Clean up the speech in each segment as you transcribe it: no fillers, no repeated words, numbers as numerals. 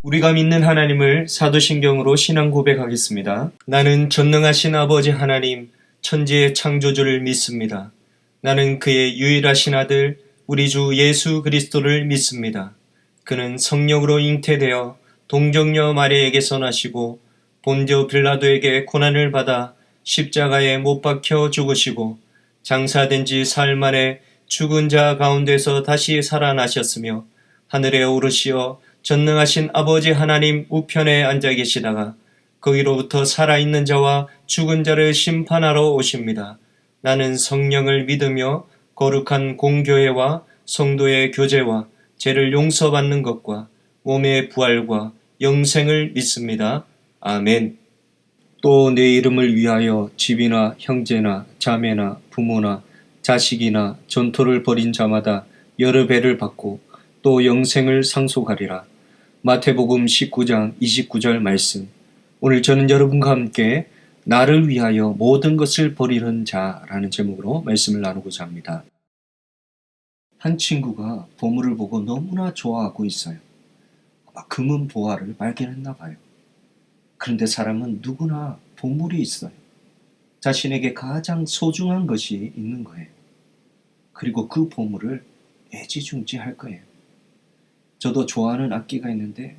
우리가 믿는 하나님을 사도신경으로 신앙 고백하겠습니다. 나는 전능하신 아버지 하나님, 천지의 창조주를 믿습니다. 나는 그의 유일하신 아들, 우리 주 예수 그리스도를 믿습니다. 그는 성령으로 잉태되어 동정녀 마리에게서 나시고 본디오 빌라도에게 고난을 받아 십자가에 못 박혀 죽으시고 장사된 지 사흘 만에 죽은 자 가운데서 다시 살아나셨으며 하늘에 오르시어 전능하신 아버지 하나님 우편에 앉아 계시다가 거기로부터 살아있는 자와 죽은 자를 심판하러 오십니다. 나는 성령을 믿으며 거룩한 공교회와 성도의 교제와 죄를 용서받는 것과 몸의 부활과 영생을 믿습니다. 아멘. 또 내 이름을 위하여 집이나 형제나 자매나 부모나 자식이나 전토를 벌인 자마다 여러 배를 받고 또 영생을 상속하리라. 마태복음 19장 29절 말씀. 오늘 저는 여러분과 함께 나를 위하여 모든 것을 버리는 자라는 제목으로 말씀을 나누고자 합니다. 한 친구가 보물을 보고 너무나 좋아하고 있어요. 아마 금은 보화를 발견했나 봐요. 그런데 사람은 누구나 보물이 있어요. 자신에게 가장 소중한 것이 있는 거예요. 그리고 그 보물을 애지중지할 거예요. 저도 좋아하는 악기가 있는데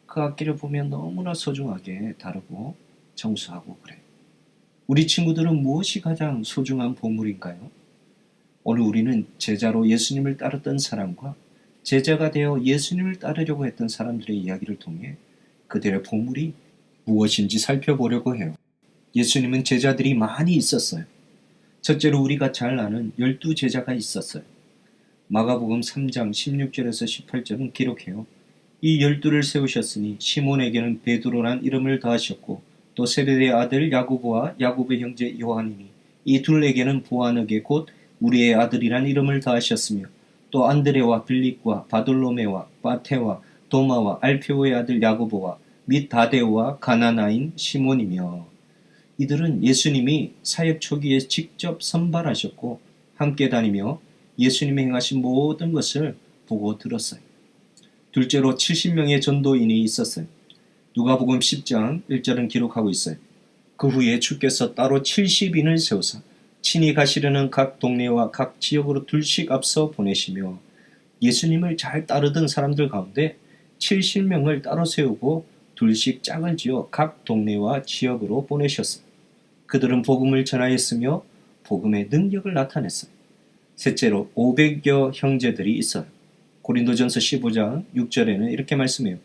그 악기를 보면 너무나 소중하게 다루고 청소하고 그래요. 우리 친구들은 무엇이 가장 소중한 보물인가요? 오늘 우리는 제자로 예수님을 따랐던 사람과 제자가 되어 예수님을 따르려고 했던 사람들의 이야기를 통해 그들의 보물이 무엇인지 살펴보려고 해요. 예수님은 제자들이 많이 있었어요. 첫째로 우리가 잘 아는 12제자가 있었어요. 마가복음 3장 16절에서 18절은 기록해요. 이 12를 세우셨으니 시몬에게는 베드로란 이름을 더하셨고 또 세베대의 아들 야고보와 야고보의 형제 요한이니 이 둘에게는 보아너게 곧 우리의 아들이란 이름을 더하셨으며 또 안드레와 빌립과 바돌로메와 마테와 도마와 알페오의 아들 야고보와 및 다데오와 가나나인 시몬이며 이들은 예수님이 사역 초기에 직접 선발하셨고 함께 다니며 예수님이 행하신 모든 것을 보고 들었어요. 둘째로 70명의 전도인이 있었어요. 누가복음 10장 1절은 기록하고 있어요. 그 후에 주께서 따로 70인을 세우사 친히 가시려는 각 동네와 각 지역으로 둘씩 앞서 보내시며 예수님을 잘 따르던 사람들 가운데 70명을 따로 세우고 둘씩 짝을 지어 각 동네와 지역으로 보내셨어요. 그들은 복음을 전하였으며 복음의 능력을 나타냈어요. 셋째로 500여 형제들이 있어요. 고린도전서 15장 6절에는 이렇게 말씀해요.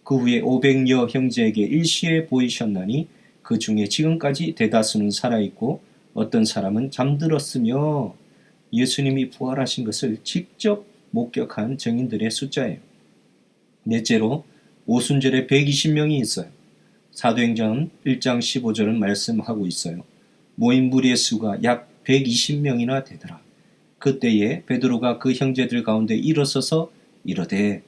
그 후에 500여 형제에게 일시에 보이셨나니 그 중에 지금까지 대다수는 살아있고 어떤 사람은 잠들었으며 예수님이 부활하신 것을 직접 목격한 증인들의 숫자예요. 넷째로 오순절에 120명이 있어요. 사도행전 1장 15절은 말씀하고 있어요. 모인 무리의 수가 약 120명이나 되더라. 그때에 베드로가 그 형제들 가운데 일어서서 이르되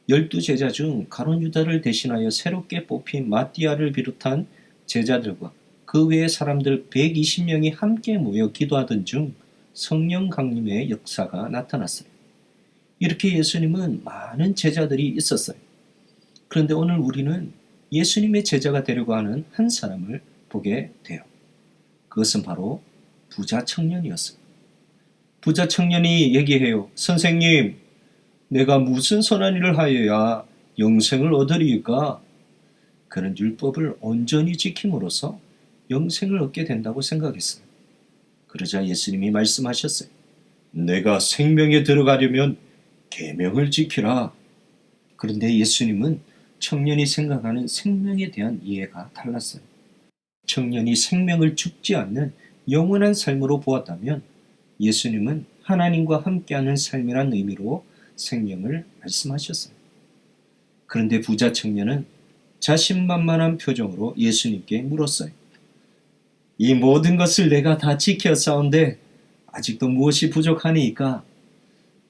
12제자 중 가룟 유다를 대신하여 새롭게 뽑힌 마띠아를 비롯한 제자들과 그 외의 사람들 120명이 함께 모여 기도하던 중 성령 강림의 역사가 나타났어요. 이렇게 예수님은 많은 제자들이 있었어요. 그런데 오늘 우리는 예수님의 제자가 되려고 하는 한 사람을 보게 돼요. 그것은 바로 부자 청년이었어요. 부자 청년이 얘기해요. 선생님, 내가 무슨 선한 일을 하여야 영생을 얻으리까? 그는 율법을 온전히 지킴으로써 영생을 얻게 된다고 생각했어요. 그러자 예수님이 말씀하셨어요. 내가 생명에 들어가려면 계명을 지키라. 그런데 예수님은 청년이 생각하는 생명에 대한 이해가 달랐어요. 청년이 생명을 죽지 않는 영원한 삶으로 보았다면 예수님은 하나님과 함께하는 삶이란 의미로 생명을 말씀하셨어요. 그런데 부자 청년은 자신만만한 표정으로 예수님께 물었어요. 이 모든 것을 내가 다 지켰사온데 아직도 무엇이 부족하니까?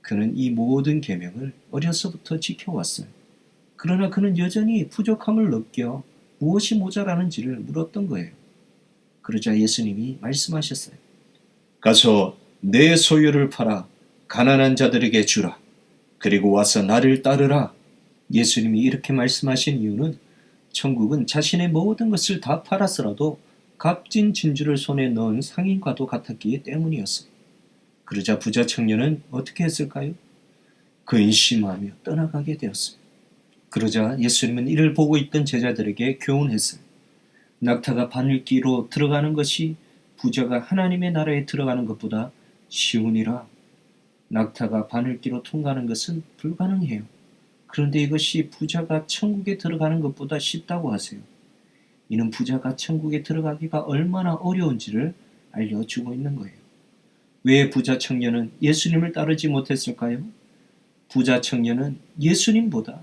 그는 이 모든 계명을 어려서부터 지켜왔어요. 그러나 그는 여전히 부족함을 느껴 무엇이 모자라는지를 물었던 거예요. 그러자 예수님이 말씀하셨어요. 가서 내 소유를 팔아 가난한 자들에게 주라. 그리고 와서 나를 따르라. 예수님이 이렇게 말씀하신 이유는 천국은 자신의 모든 것을 다 팔았으라도 값진 진주를 손에 넣은 상인과도 같았기 때문이었어요. 그러자 부자 청년은 어떻게 했을까요? 근심하며 떠나가게 되었어요. 그러자 예수님은 이를 보고 있던 제자들에게 교훈했어요. 낙타가 바늘기로 들어가는 것이 부자가 하나님의 나라에 들어가는 것보다 쉬우니라. 낙타가 바늘기로 통과하는 것은 불가능해요. 그런데 이것이 부자가 천국에 들어가는 것보다 쉽다고 하세요. 이는 부자가 천국에 들어가기가 얼마나 어려운지를 알려주고 있는 거예요. 왜 부자 청년은 예수님을 따르지 못했을까요? 부자 청년은 예수님보다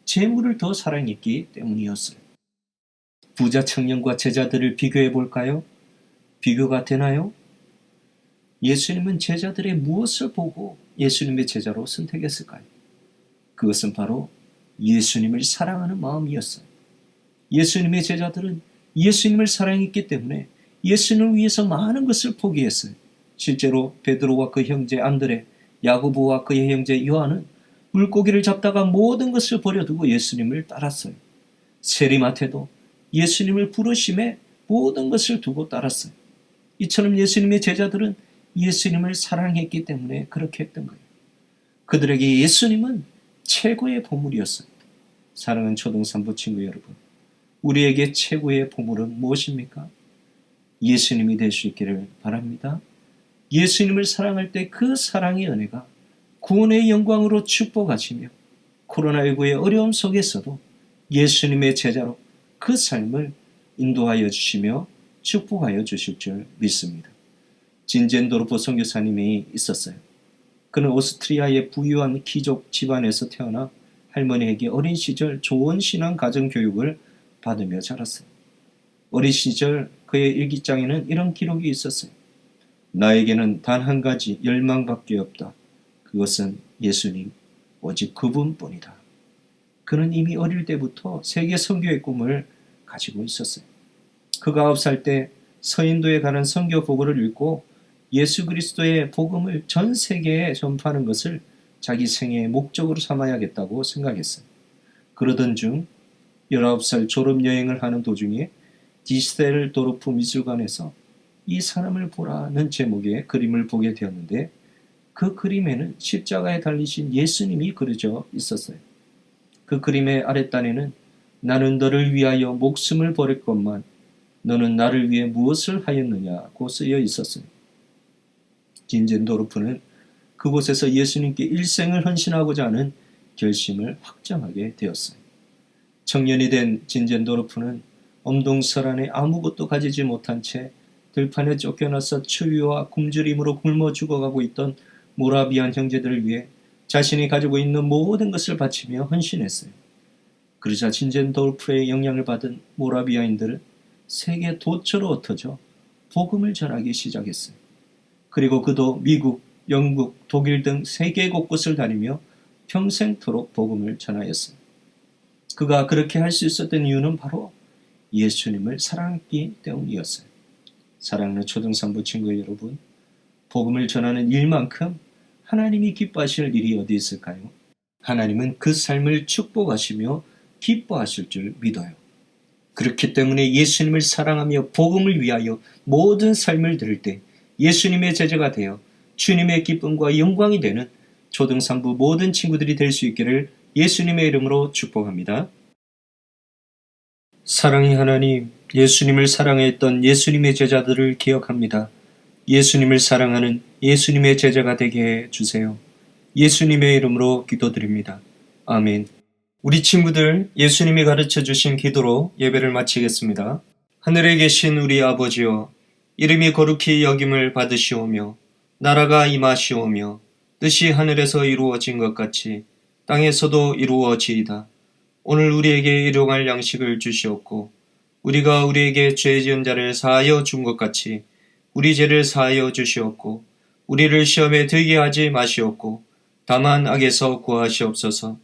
재물을 더 사랑했기 때문이었어요. 부자 청년과 제자들을 비교해 볼까요? 비교가 되나요? 예수님은 제자들의 무엇을 보고 예수님의 제자로 선택했을까요? 그것은 바로 예수님을 사랑하는 마음이었어요. 예수님의 제자들은 예수님을 사랑했기 때문에 예수님을 위해서 많은 것을 포기했어요. 실제로 베드로와 그 형제 안드레, 야고보와 그의 형제 요한은 물고기를 잡다가 모든 것을 버려두고 예수님을 따랐어요. 세리마태도 예수님을 부르심에 모든 것을 두고 따랐어요. 이처럼 예수님의 제자들은 예수님을 사랑했기 때문에 그렇게 했던 거예요. 그들에게 예수님은 최고의 보물이었어요. 사랑하는 초등산부 친구 여러분, 우리에게 최고의 보물은 무엇입니까? 예수님이 될 수 있기를 바랍니다. 예수님을 사랑할 때 그 사랑의 은혜가 구원의 영광으로 축복하시며 코로나19의 어려움 속에서도 예수님의 제자로 그 삶을 인도하여 주시며 축복하여 주실 줄 믿습니다. 진젠도르프 선교사님이 있었어요. 그는 오스트리아의 부유한 귀족 집안에서 태어나 할머니에게 어린 시절 좋은 신앙 가정 교육을 받으며 자랐어요. 어린 시절 그의 일기장에는 이런 기록이 있었어요. 나에게는 단 한 가지 열망밖에 없다. 그것은 예수님, 오직 그분뿐이다. 그는 이미 어릴 때부터 세계 선교의 꿈을 가지고 있었어요. 그가 9살 때 서인도에 가는 선교 보고를 읽고 예수 그리스도의 복음을 전 세계에 전파하는 것을 자기 생애의 목적으로 삼아야겠다고 생각했어요. 그러던 중 19살 졸업여행을 하는 도중에 디셀도르프 미술관에서 이 사람을 보라는 제목의 그림을 보게 되었는데 그 그림에는 십자가에 달리신 예수님이 그려져 있었어요. 그 그림의 아랫단에는 나는 너를 위하여 목숨을 버렸건만 너는 나를 위해 무엇을 하였느냐고 쓰여 있었어요. 진젠도르프는 그곳에서 예수님께 일생을 헌신하고자 하는 결심을 확정하게 되었어요. 청년이 된 진젠도르프는 엄동설 안에 아무것도 가지지 못한 채 들판에 쫓겨나서 추위와 굶주림으로 굶어 죽어가고 있던 모라비안 형제들을 위해 자신이 가지고 있는 모든 것을 바치며 헌신했어요. 그러자 진젠도르프의 영향을 받은 모라비아인들은 세계 도처로 흩어져 복음을 전하기 시작했어요. 그리고 그도 미국, 영국, 독일 등 세계 곳곳을 다니며 평생토록 복음을 전하였어요. 그가 그렇게 할 수 있었던 이유는 바로 예수님을 사랑했기 때문이었어요. 사랑하는 초등산부 친구 여러분, 복음을 전하는 일만큼 하나님이 기뻐하실 일이 어디 있을까요? 하나님은 그 삶을 축복하시며 기뻐하실 줄 믿어요. 그렇기 때문에 예수님을 사랑하며 복음을 위하여 모든 삶을 드릴 때 예수님의 제자가 되어 주님의 기쁨과 영광이 되는 초등산부 모든 친구들이 될 수 있기를 예수님의 이름으로 축복합니다. 사랑의 하나님, 예수님을 사랑했던 예수님의 제자들을 기억합니다. 예수님을 사랑하는 예수님의 제자가 되게 해주세요. 예수님의 이름으로 기도드립니다. 아멘. 우리 친구들, 예수님이 가르쳐 주신 기도로 예배를 마치겠습니다. 하늘에 계신 우리 아버지여, 이름이 거룩히 여김을 받으시오며 나라가 임하시오며 뜻이 하늘에서 이루어진 것 같이 땅에서도 이루어지이다. 오늘 우리에게 일용할 양식을 주시옵고 우리가 우리에게 죄 지은 자를 사하여 준 것 같이 우리 죄를 사하여 주시옵고 우리를 시험에 들게 하지 마시옵고 다만 악에서 구하시옵소서.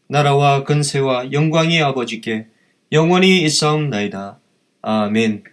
나라와 근세와 영광이 아버지께 영원히 있사옵나이다. 아멘.